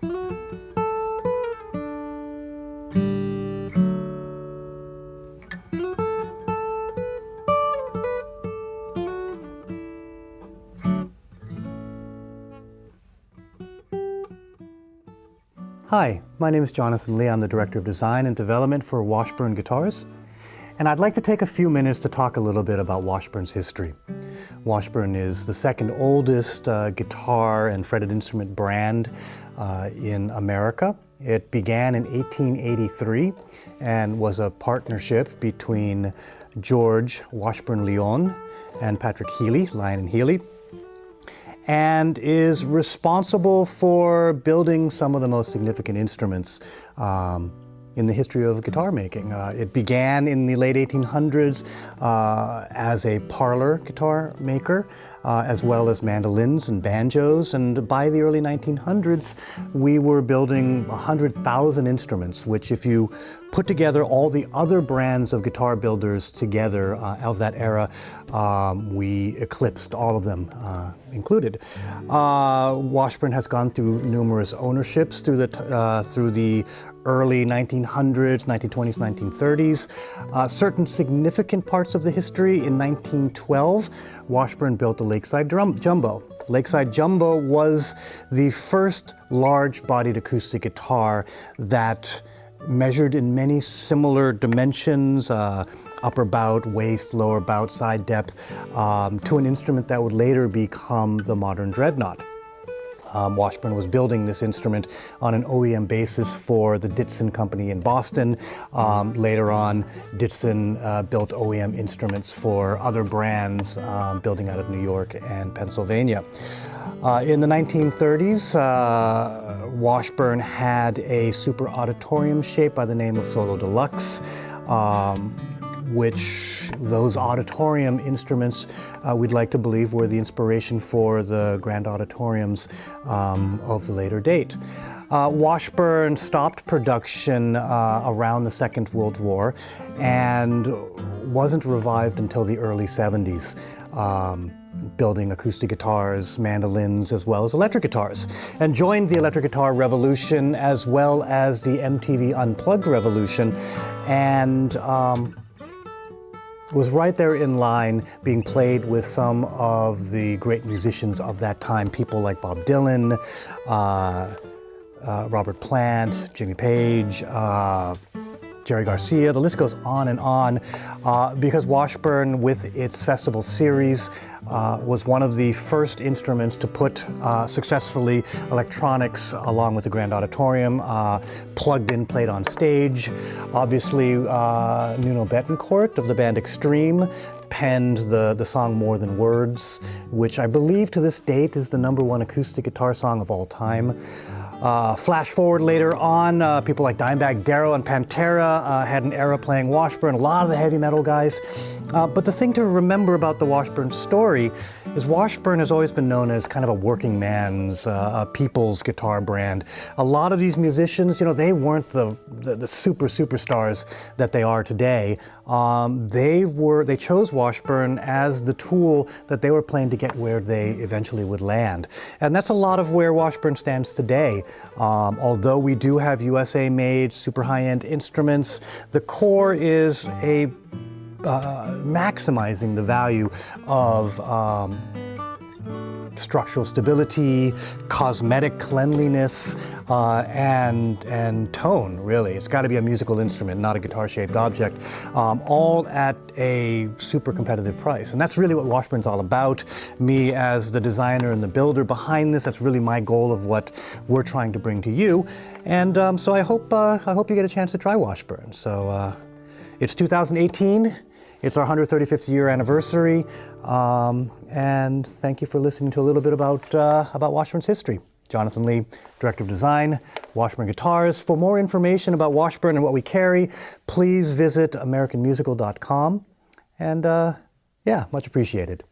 Hi, my name is Jonathan Lee. I'm the Director of Design and Development for Washburn Guitars, and I'd like to take a few minutes to talk a little bit about Washburn's history. Washburn is the second oldest guitar and fretted instrument brand in America. It began in 1883 and was a partnership between George Washburn Lyon and Patrick Healy, Lyon and Healy, and is responsible for building some of the most significant instruments in the history of guitar making. It began in the late 1800s as a parlor guitar maker, as well as mandolins and banjos, and by the early 1900s we were building 100,000 instruments, which, if you put together all the other brands of guitar builders together of that era, we eclipsed all of them included. Washburn has gone through numerous ownerships through the early 1900s, 1920s, 1930s. Certain significant parts of the history: in 1912, Washburn built the Lakeside Jumbo. Lakeside Jumbo was the first large-bodied acoustic guitar that measured in many similar dimensions, upper bout, waist, lower bout, side depth, to an instrument that would later become the modern dreadnought. Washburn was building this instrument on an OEM basis for the Ditson Company in Boston. Later on, Ditson built OEM instruments for other brands, building out of New York and Pennsylvania. In the 1930s, Washburn had a super auditorium shape by the name of Solo Deluxe, which those auditorium instruments we'd like to believe were the inspiration for the grand auditoriums of the later date. Washburn stopped production around the Second World War and wasn't revived until the early 70s. Building acoustic guitars, mandolins, as well as electric guitars, and joined the electric guitar revolution as well as the MTV Unplugged revolution, and was right there in line, being played with some of the great musicians of that time, people like Bob Dylan, Robert Plant, Jimmy Page, Jerry Garcia. The list goes on, because Washburn, with its festival series, was one of the first instruments to put successfully electronics along with the grand auditorium, plugged in, played on stage. Obviously, Nuno Bettencourt of the band Extreme penned the song More Than Words, which I believe to this date is the #1 acoustic guitar song of all time. Flash forward later on, people like Dimebag Darrell and Pantera had an era playing Washburn, a lot of the heavy metal guys. But the thing to remember about the Washburn story is Washburn has always been known as kind of a working man's, people's guitar brand. A lot of these musicians, you know, they weren't the superstars that they are today. They chose Washburn as the tool that they were playing to get where they eventually would land. And that's a lot of where Washburn stands today. Although we do have USA-made, super high-end instruments, the core is maximizing the value of structural stability, cosmetic cleanliness, and tone, really. It's got to be a musical instrument, not a guitar-shaped object, all at a super competitive price. And that's really what Washburn's all about. Me as the designer and the builder behind this, that's really my goal of what we're trying to bring to you. And so I hope you get a chance to try Washburn. So it's 2018. It's our 135th year anniversary, and thank you for listening to a little bit about Washburn's history. Jonathan Lee, Director of Design, Washburn Guitars. For more information about Washburn and what we carry, please visit AmericanMusical.com, and yeah, much appreciated.